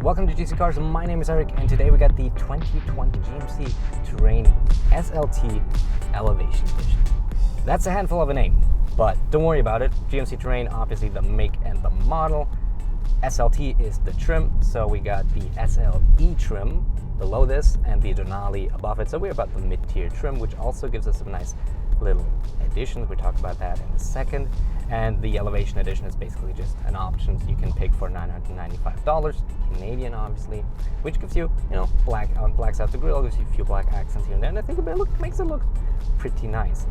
Welcome to GCCars, my name is Eric, and today we got the 2020 GMC Terrain SLT Elevation Edition. That's a handful of a name, but don't worry about it. GMC Terrain, obviously the make and the model. SLT is the trim, so we got the SLE trim below this and the Denali above it, so we're about the mid-tier trim, which also gives us some nice little additions. We'll talk about that in a second. And the Elevation Edition is basically just an option you can pick for $995 Canadian, obviously, which gives you, blacks out the grille, gives you a few black accents here and there, and I think it makes it look pretty nice.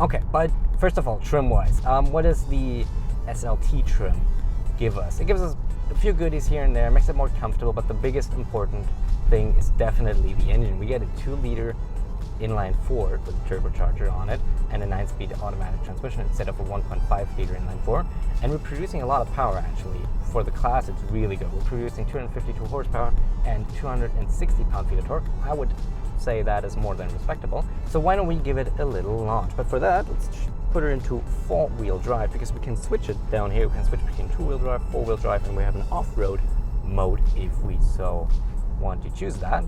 Okay, but first of all, trim-wise, what does the SLT trim give us? It gives us a few goodies here and there, makes it more comfortable, but the biggest important thing is definitely the engine. We get a 2-liter inline 4 with a turbocharger on it and a 9-speed automatic transmission instead of a 1.5-liter inline 4, and we're producing a lot of power. Actually, for the class it's really good. We're producing 252 horsepower and 260 pound-feet of torque. I would say that is more than respectable, so why don't we give it a little launch? But for that, let's put it into 4-wheel drive, because we can switch it down here. We can switch between 2-wheel drive, 4-wheel drive, and we have an off-road mode if we so want to choose that.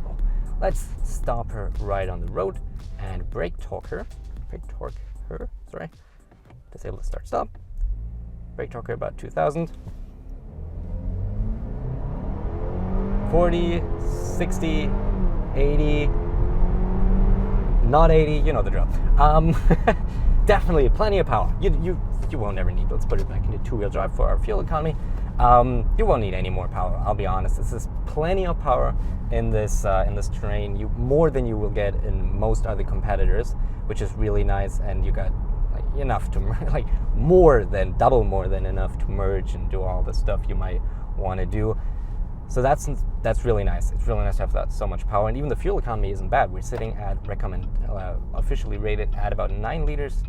Let's stop her right on the road and brake torque her, disable the start stop, brake torque her about 2,000, 40, 60, 80, not 80, you know the drill. Definitely plenty of power. You won't ever need, let's put it back into 2-wheel drive for our fuel economy. You won't need any more power, I'll be honest. This is plenty of power in this Terrain, more than you will get in most other competitors, which is really nice. And you got enough to double more than enough to merge and do all the stuff you might want to do. So that's really nice. It's really nice to have that so much power, and even the fuel economy isn't bad. We're sitting at officially rated at about 9 liters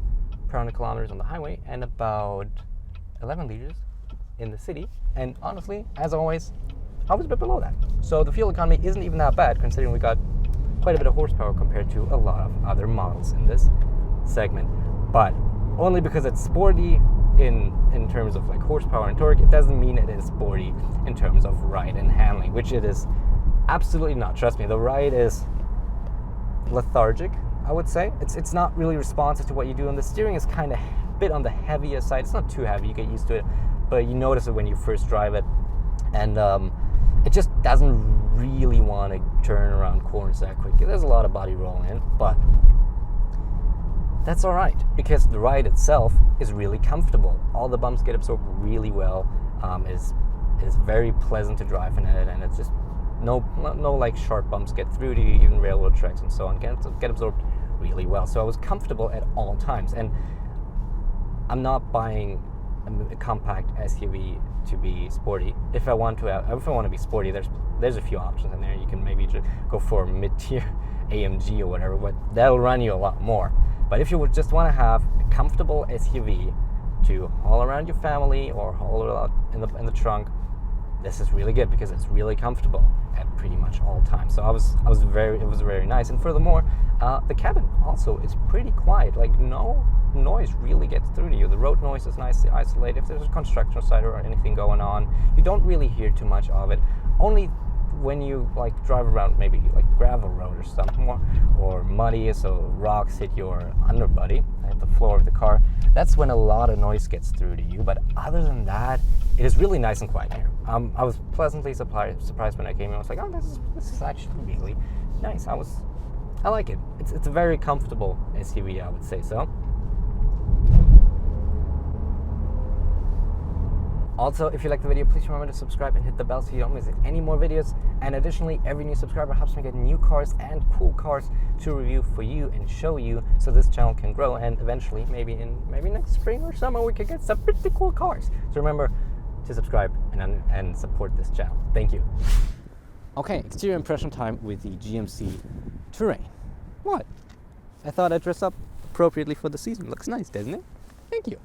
per 100 kilometers on the highway and about 11 liters in the city. And honestly, as always, I was a bit below that. So the fuel economy isn't even that bad, considering we got quite a bit of horsepower compared to a lot of other models in this segment. But only because it's sporty in terms of horsepower and torque, it doesn't mean it is sporty in terms of ride and handling, which it is absolutely not. Trust me, the ride is lethargic, I would say. It's not really responsive to what you do, and the steering is kind of a bit on the heavier side. It's not too heavy, you get used to it, but you notice it when you first drive it, and it just doesn't really want to turn around corners that quick. There's a lot of body roll in, but that's all right, because the ride itself is really comfortable. All the bumps get absorbed really well. It is very pleasant to drive in it, and it's just no sharp bumps get through to you. Even railroad tracks and so on get absorbed really well. So I was comfortable at all times, and I'm not buying a compact SUV to be sporty. If I want to be sporty, there's a few options in there. You can maybe just go for mid-tier AMG or whatever, but that'll run you a lot more. But if you would just want to have a comfortable SUV to haul around your family or haul it out in the trunk, this is really good, because it's really comfortable at pretty much all times. So it was very nice. And furthermore, the cabin also is pretty quiet. No noise really gets through to you. The road noise is nicely isolated. If there's a construction site or anything going on, you don't really hear too much of it. Only when you drive around maybe gravel road or something, or muddy, so rocks hit your underbody at the floor of the car, that's when a lot of noise gets through to you. But other than that, it is really nice and quiet here. I was pleasantly surprised when I came in. I was like, oh, this is actually really nice. I like it. It's a very comfortable SUV, I would say so. Also, if you like the video, please remember to subscribe and hit the bell so you don't miss any more videos. And additionally, every new subscriber helps me get new cars and cool cars to review for you and show you, so this channel can grow, and eventually, maybe next spring or summer, we can get some pretty cool cars. So remember to subscribe and support this channel. Thank you. Okay, exterior impression time with the GMC Terrain. What? I thought I'd dress up appropriately for the season. Looks nice, doesn't it? Thank you.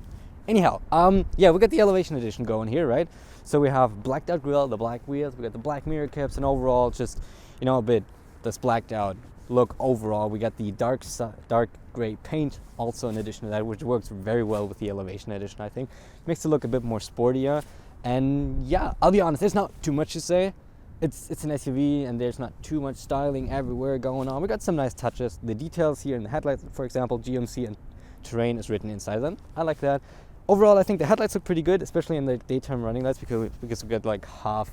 Anyhow, we got the Elevation Edition going here, right? So we have blacked out grille, the black wheels, we got the black mirror caps, and overall just, a bit this blacked out look overall. We got the dark gray paint also in addition to that, which works very well with the Elevation Edition, I think. Makes it look a bit more sportier. And yeah, I'll be honest, there's not too much to say. It's an SUV and there's not too much styling everywhere going on. We got some nice touches. The details here in the headlights, for example, GMC and Terrain is written inside them. I like that. Overall, I think the headlights look pretty good, especially in the daytime running lights, because we got like half,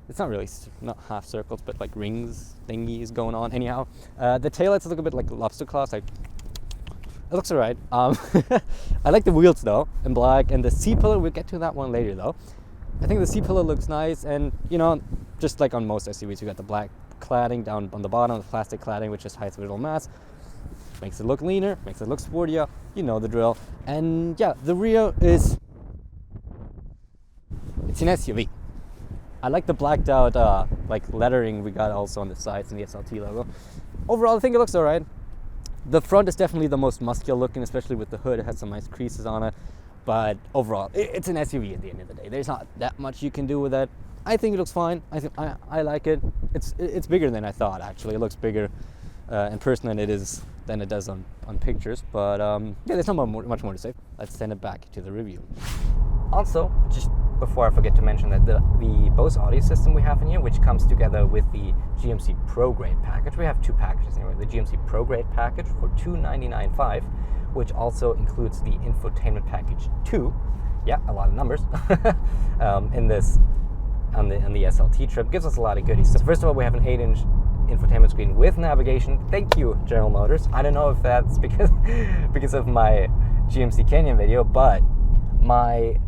it's not really, not half circles, but like rings thingies going on. Anyhow, the taillights look a bit like lobster claws, like, it looks alright. I like the wheels though, in black, and the C-pillar, we'll get to that one later though. I think the C-pillar looks nice, and you know, just like on most SUVs, you got the black cladding down on the bottom, the plastic cladding, which just hides visual mass. Makes it look leaner, makes it look sportier, you know the drill. And yeah, the rear is, it's an SUV. I like the blacked out like lettering we got also on the sides and the SLT logo. Overall, I think it looks alright. The front is definitely the most muscular looking, especially with the hood. It has some nice creases on it. But overall, it's an SUV at the end of the day. There's not that much you can do with it. I think it looks fine. I like it. It's bigger than I thought, actually. It looks bigger in person than it does on pictures. But yeah, there's not much more to say. Let's send it back to the review. Also, just before I forget to mention that the Bose audio system we have in here, which comes together with the GMC Pro Grade package. We have two packages anyway. The GMC Pro Grade package for $299.5, which also includes the Infotainment Package II. Yeah, a lot of numbers. in the SLT trip, gives us a lot of goodies. So first of all, we have an 8-inch infotainment screen with navigation. Thank you, General Motors. I don't know if that's because of my GMC Canyon video, but my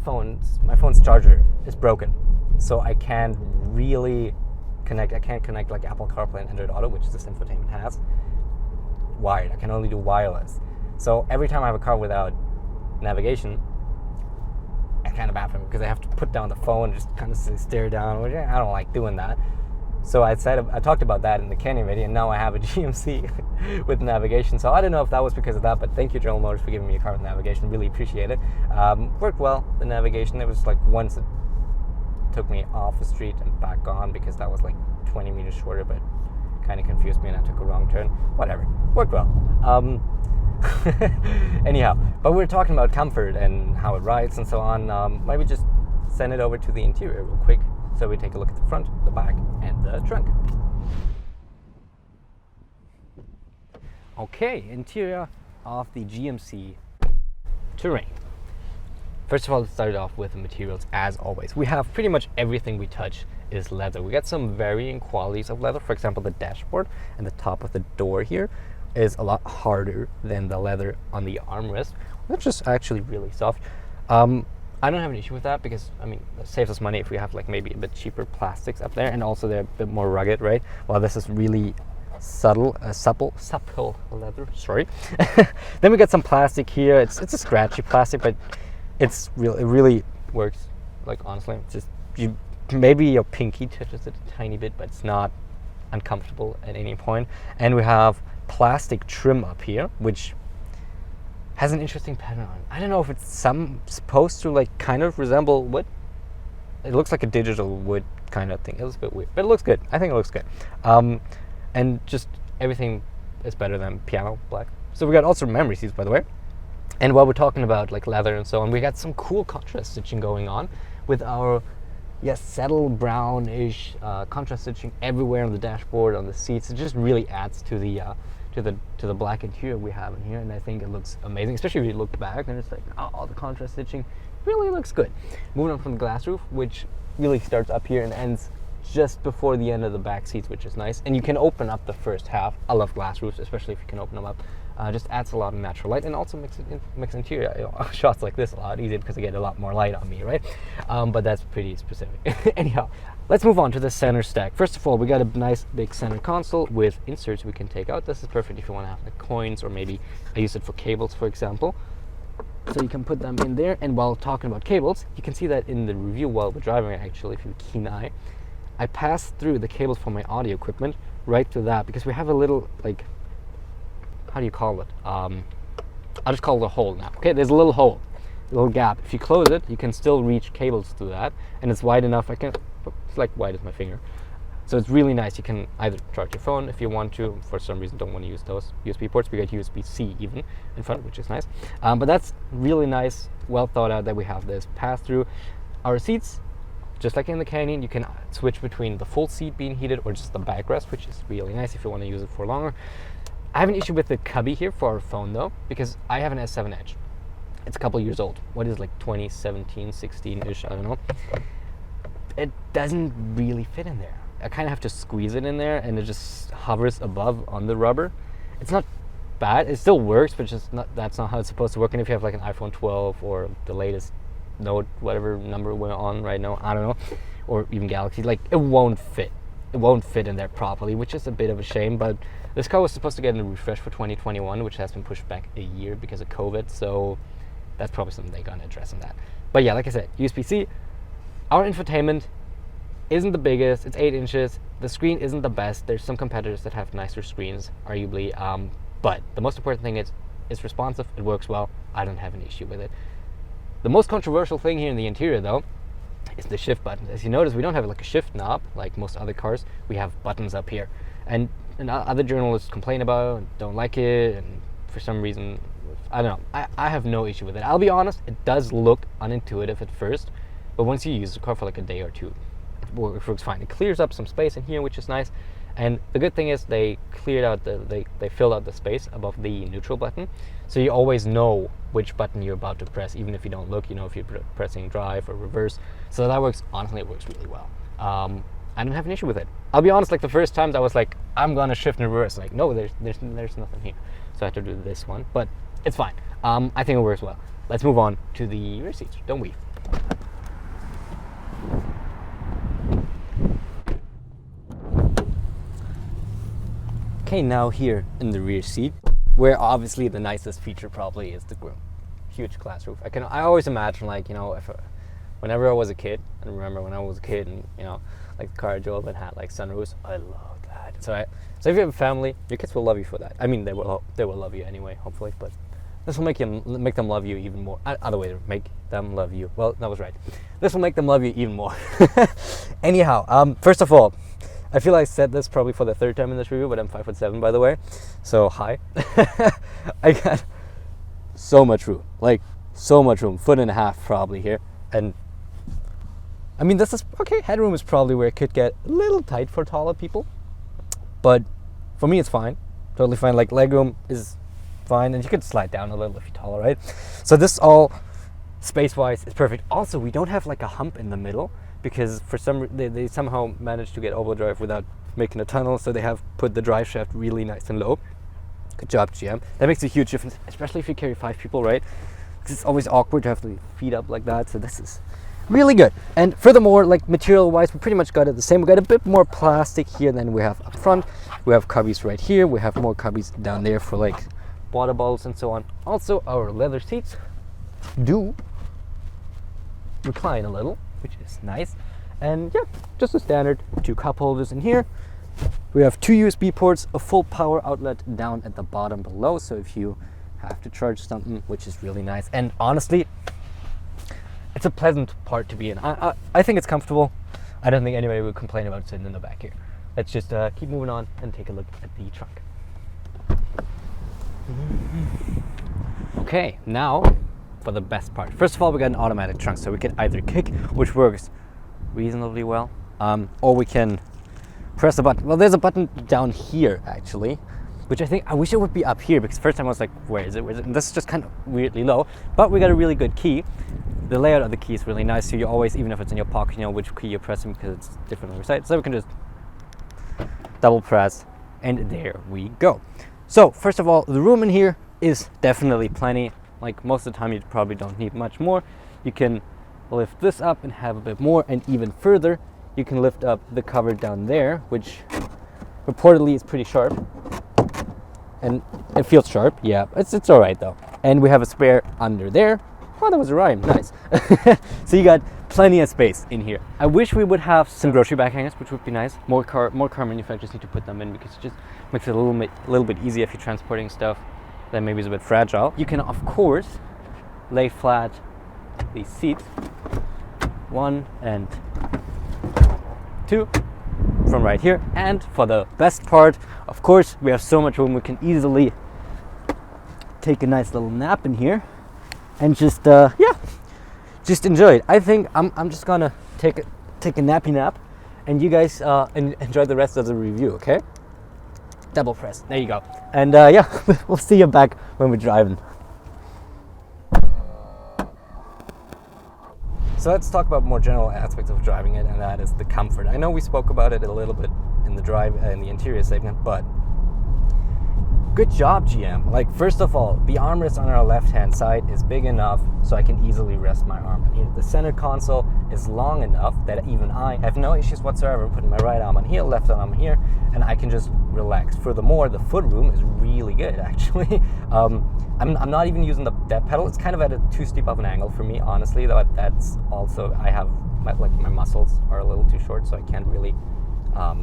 phone's charger is broken, so I can't really connect. I can't connect like Apple CarPlay and Android Auto, which this infotainment has, wired. I can only do wireless. So every time I have a car without navigation, I kind of baffle because I have to put down the phone and just kind of stare down, which I don't like doing that. So I talked about that in the Canyon video, and now I have a GMC with navigation. So I don't know if that was because of that, but thank you, General Motors, for giving me a car with navigation. Really appreciate it. Worked well, the navigation. It was like once it took me off the street and back on, because that was like 20 meters shorter, but kind of confused me and I took a wrong turn. Whatever, worked well. Anyhow, but we're talking about comfort and how it rides and so on. Maybe just send it over to the interior real quick. So we take a look at the front, the back, and the trunk. Okay, interior of the GMC Terrain. First of all, let's start off with the materials as always. We have pretty much everything we touch is leather. We got some varying qualities of leather. For example, the dashboard and the top of the door here is a lot harder than the leather on the armrest, which is actually really soft. I don't have an issue with that because, I mean, it saves us money if we have like maybe a bit cheaper plastics up there, and also they're a bit more rugged, right? While this is really supple leather, sorry. Then we got some plastic here. It's a scratchy plastic, but it really works, like honestly. It's just, maybe your pinky touches it a tiny bit, but it's not uncomfortable at any point. And we have plastic trim up here, which has an interesting pattern on it. I don't know if it's supposed to like kind of resemble wood. It looks like a digital wood kind of thing. It looks a bit weird, but it looks good. I think it looks good. And just everything is better than piano black. So we got also memory seats, by the way. And while we're talking about like leather and so on, we got some cool contrast stitching going on with our settle brownish contrast stitching everywhere on the dashboard, on the seats. It just really adds to the black interior we have in here, and I think it looks amazing, especially if you look back and it's like, oh, the contrast stitching really looks good. Moving on from the glass roof, which really starts up here and ends just before the end of the back seats, which is nice. And you can open up the first half. I love glass roofs, especially if you can open them up. Just adds a lot of natural light, and also makes interior shots like this a lot easier because I get a lot more light on me, right? But that's pretty specific. Anyhow, let's move on to the center stack. First of all, we got a nice big center console with inserts we can take out. This is perfect if you want to have like coins, or maybe I use it for cables, for example. So you can put them in there. And while talking about cables, you can see that in the review while we're driving, actually, if you have a keen eye, I passed through the cables for my audio equipment right to that, because we have a little, like, how do you call it? I'll just call it a hole now. Okay, there's a little hole, a little gap. If you close it, you can still reach cables through that, and it's wide enough. It's like wide as my finger. So it's really nice. You can either charge your phone if you want to. For some reason, don't want to use those USB ports. We got USB-C even in front, which is nice. But that's really nice, well thought out that we have this pass-through. Our seats, just like in the Canyon, you can switch between the full seat being heated or just the backrest, which is really nice if you want to use it for longer. I have an issue with the cubby here for our phone though, because I have an S7 Edge. It's a couple years old. What is like 2017, 16-ish, I don't know. It doesn't really fit in there. I kind of have to squeeze it in there, and it just hovers above on the rubber. It's not bad. It still works, but that's not how it's supposed to work. And if you have like an iPhone 12 or the latest Note, whatever number we're on right now, I don't know, or even Galaxy, like it won't fit. It won't fit in there properly, which is a bit of a shame. But this car was supposed to get a refresh for 2021, which has been pushed back a year because of COVID. So that's probably something they're gonna address in that. But yeah, like I said, USB-C. Our infotainment isn't the biggest. It's 8 inches. The screen isn't the best. There's some competitors that have nicer screens, arguably. But the most important thing is it's responsive. It works well. I don't have an issue with it. The most controversial thing here in the interior, though, is the shift button. As you notice, we don't have like a shift knob like most other cars. We have buttons up here, and other journalists complain about it, don't like it, and for some reason, I don't know. I have no issue with it. I'll be honest. It does look unintuitive at first, but once you use the car for like a day or two, it works fine. It clears up some space in here, which is nice. And the good thing is they cleared out they filled out the space above the neutral button, so you always know which button you're about to press, even if you don't look. You know if you're pressing drive or reverse. So that works. Honestly, it works really well. I don't have an issue with it. I'll be honest. Like the first times, I was like, I'm gonna shift and reverse. Like, no, there's nothing here. So I have to do this one, but it's fine. I think it works well. Let's move on to the rear seats. Don't we? Okay, now here in the rear seat, where obviously the nicest feature probably is the grille. Huge glass roof. I always imagine, like, you know, whenever I was a kid, and remember when I was a kid, and you know, like the car I drove and had like sunroofs, I loved that. So if you have a family, your kids will love you for that. I mean, they will love you anyway, hopefully, but this will make them love you even more. Other way to make them love you. Well, that was right. This will make them love you even more. Anyhow, first of all, I feel I said this probably for the third time in this review, but I'm 5'7", by the way. So hi. I got so much room, like so much room, 1.5 feet probably here. And I mean, this is okay. Headroom is probably where it could get a little tight for taller people, but for me it's fine, totally fine. Like legroom is fine, and you could slide down a little if you're taller, right? So this all space-wise is perfect. Also, we don't have like a hump in the middle, because for they somehow managed to get overdrive without making a tunnel, so they have put the drive shaft really nice and low. Good job, GM. That makes a huge difference, especially if you carry 5 people, right? Because it's always awkward to have the feet up like that, so this is really good. And furthermore, like material-wise, we pretty much got it the same. We got a bit more plastic here than we have up front. We have cubbies right here. We have more cubbies down there for like water bottles and so on. Also, our leather seats do recline a little, which is nice. And yeah, just a standard 2 cup holders in here. We have 2 USB ports, a full power outlet down at the bottom below, so if you have to charge something, which is really nice. And honestly, it's a pleasant part to be in. I think it's comfortable. I don't think anybody would complain about sitting in the back here. Let's just keep moving on and take a look at the trunk. Okay, now for the best part. First of all, we got an automatic trunk, so we can either kick, which works reasonably well, or we can press a button. Well, there's a button down here actually, which I wish it would be up here, because first time I was like, where is it? And this is just kind of weirdly low, but we got a really good key. The layout of the key is really nice, so you always, even if it's in your pocket, you know which key you're pressing because it's different on your side. So we can just double press, and there we go. So first of all, the room in here is definitely plenty. Like most of the time, you probably don't need much more. You can lift this up and have a bit more, and even further, you can lift up the cover down there, which reportedly is pretty sharp. And it feels sharp, yeah, it's all right though. And we have a spare under there. Oh, that was a rhyme, nice. So you got plenty of space in here. I wish we would have some grocery bag hangers, which would be nice. More car manufacturers need to put them in, because it just makes it a little bit easier if you're transporting stuff that maybe is a bit fragile. You can of course lay flat these seats, 1 and 2 from right here. And for the best part, of course, we have so much room, we can easily take a nice little nap in here and just just enjoy it. I think I'm just gonna take a nappy nap, and you guys enjoy the rest of the review, okay? Double press, there you go. And yeah, we'll see you back when we're driving. So let's talk about more general aspects of driving it, and that is the comfort. I know we spoke about it a little bit in the interior segment, but good job, GM. Like, first of all, the armrest on our left-hand side is big enough so I can easily rest my arm on here. The center console is long enough that even I have no issues whatsoever putting my right arm on here, left arm on here, and I can just relax. Furthermore, the foot-room is really good, actually. I'm not even using the dead pedal. It's kind of at a too steep of an angle for me, honestly. That's also, I have, my muscles are a little too short, so I can't really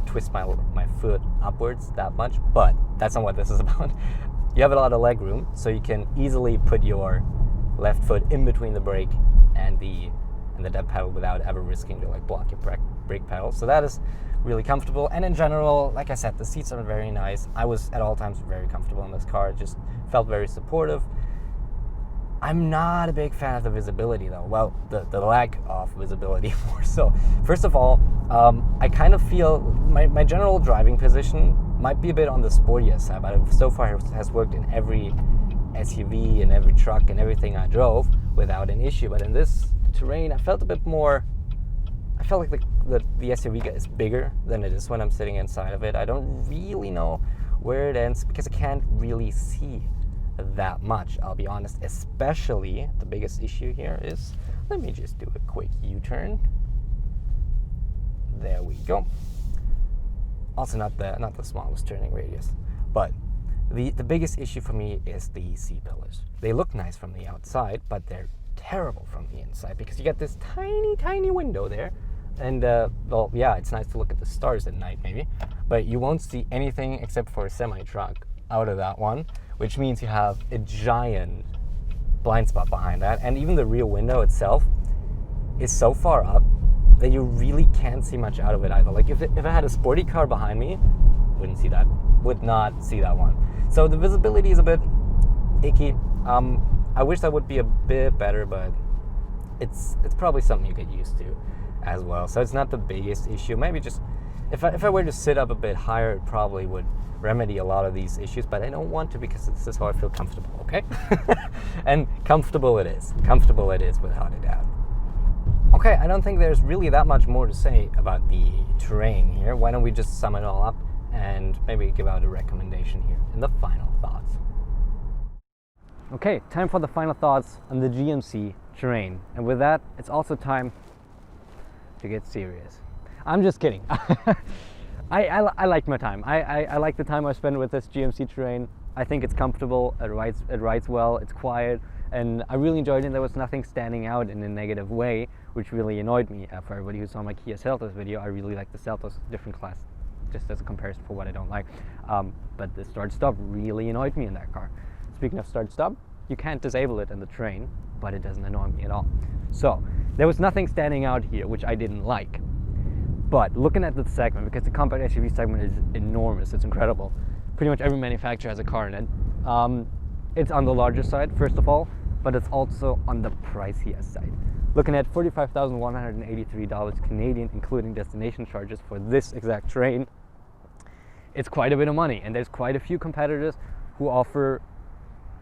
twist my foot upwards that much, but that's not what this is about. You have a lot of leg room, so you can easily put your left foot in between the brake and the dead pedal without ever risking to like block your brake pedal. So that is really comfortable. And in general, like I said, the seats are very nice. I was at all times very comfortable in this car. It just felt very supportive. I'm not a big fan of the visibility though. Well, the lack of visibility more so. First of all, I kind of feel my general driving position might be a bit on the sportier side, but it so far has worked in every SUV and every truck and everything I drove without an issue. But in this terrain, I felt a bit more, I felt like the SUV is bigger than it is when I'm sitting inside of it. I don't really know where it ends because I can't really see that much, I'll be honest. Especially the biggest issue here is, let me just do a quick U-turn. There we go. Also not the smallest turning radius, but the biggest issue for me is the C-pillars. They look nice from the outside, but they're terrible from the inside because you get this tiny window there, and well, yeah, it's nice to look at the stars at night maybe, but you won't see anything except for a semi-truck out of that one, which means you have a giant blind spot behind that, and even the rear window itself is so far up that you really can't see much out of it either. Like if I had a sporty car behind me, would not see that one. So the visibility is a bit icky. I wish that would be a bit better, but it's probably something you get used to as well. So it's not the biggest issue. Maybe just if I were to sit up a bit higher, it probably would remedy a lot of these issues, but I don't want to because this is how I feel comfortable, okay? And comfortable it is without a doubt. Okay, I don't think there's really that much more to say about the terrain here. Why don't we just sum it all up and maybe give out a recommendation here in the final thoughts. Okay, time for the final thoughts on the GMC terrain. And with that, it's also time to get serious. I'm just kidding. I like my time. I like the time I spend with this GMC terrain. I think it's comfortable, it rides well, it's quiet, and I really enjoyed it. There was nothing standing out in a negative way, which really annoyed me. For everybody who saw my Kia Seltos video, I really like the Seltos, different class, just as a comparison for what I don't like. But the start-stop really annoyed me in that car. Speaking of start-stop, you can't disable it in the terrain, but it doesn't annoy me at all. So there was nothing standing out here, which I didn't like. But looking at the segment, because the compact SUV segment is enormous, it's incredible. Pretty much every manufacturer has a car in it. It's on the larger side, first of all, but it's also on the pricier side. Looking at $45,183 Canadian, including destination charges for this exact terrain, it's quite a bit of money. And there's quite a few competitors who offer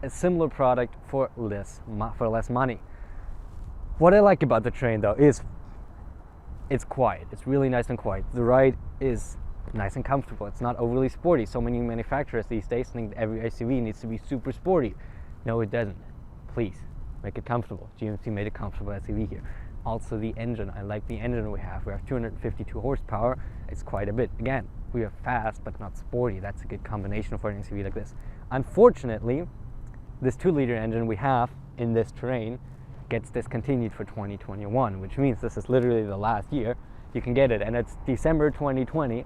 a similar product for less money. What I like about the terrain though is it's quiet. It's really nice and quiet. The ride is nice and comfortable. It's not overly sporty. So many manufacturers these days think every SUV needs to be super sporty. No, it doesn't. Please, make it comfortable. GMC made a comfortable SUV here. Also the engine. I like the engine we have. We have 252 horsepower. It's quite a bit. Again, we are fast but not sporty. That's a good combination for an SUV like this. Unfortunately, this 2-liter engine we have in this terrain gets discontinued for 2021, which means this is literally the last year you can get it, and it's December 2020,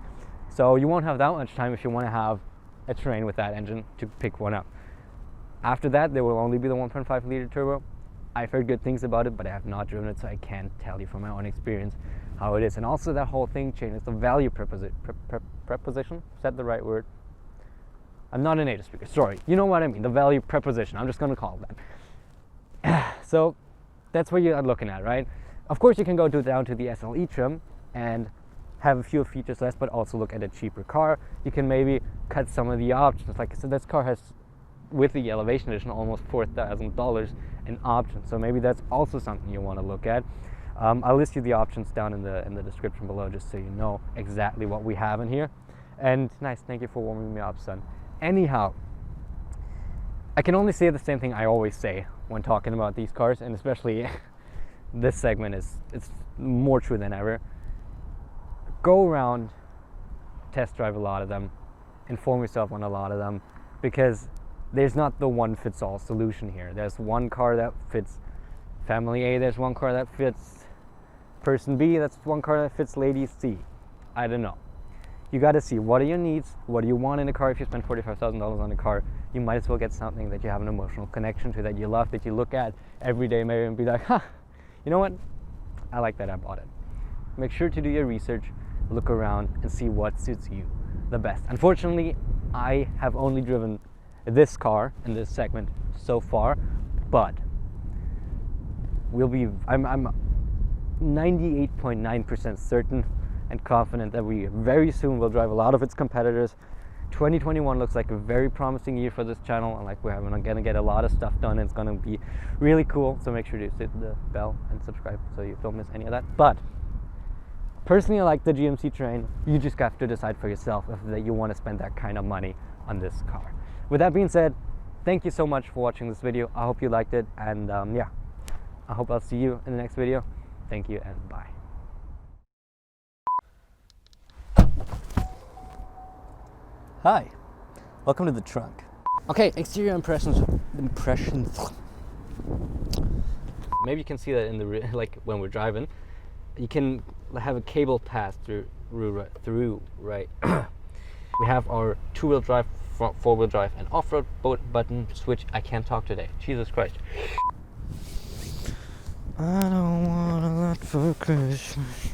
so you won't have that much time if you want to have a terrain with that engine to pick one up. After that, there will only be the 1.5-liter turbo. I've heard good things about it, but I have not driven it, so I can't tell you from my own experience how it is. And also that whole thing changes the value preposition. Is that the right word? I'm not a native speaker, sorry. You know what I mean, the value preposition. I'm just going to call it that. So that's what you're looking at, right? Of course, you can go down to the SLE trim and have a few features less, but also look at a cheaper car. You can maybe cut some of the options. Like I said, this car has, with the Elevation Edition, almost $4,000 in options. So maybe that's also something you want to look at. I'll list you the options down in the description below, just so you know exactly what we have in here. And nice, thank you for warming me up, son. Anyhow, I can only say the same thing I always say when talking about these cars, and especially this segment it's more true than ever. Go around, test drive a lot of them, inform yourself on a lot of them, because there's not the one fits all solution here. There's one car that fits family A, there's one car that fits person B, that's one car that fits lady C. I don't know. You got to see, what are your needs, what do you want in a car. If you spend $45,000 on a car, you might as well get something that you have an emotional connection to, that you love, that you look at every day maybe and be like, you know what, I like that, I bought it. Make sure to do your research, look around and see what suits you the best. Unfortunately, I have only driven this car in this segment so far, but I'm 98.9% certain and confident that we very soon will drive a lot of its competitors. 2021 looks like a very promising year for this channel, and like we're gonna get a lot of stuff done. It's gonna be really cool, so make sure to hit the bell and subscribe so you don't miss any of that. But personally, I like the GMC Terrain. You just have to decide for yourself if you want to spend that kind of money on this car. With that being said, thank you so much for watching this video. I hope you liked it, and yeah, I hope I'll see you in the next video. Thank you and bye. Hi, welcome to the trunk. Okay, exterior impressions. Maybe you can see that in the like when we're driving, you can have a cable pass through right. We have our two-wheel drive, four-wheel drive, and off-road button switch. I can't talk today. Jesus Christ. I don't wanna let for Christmas.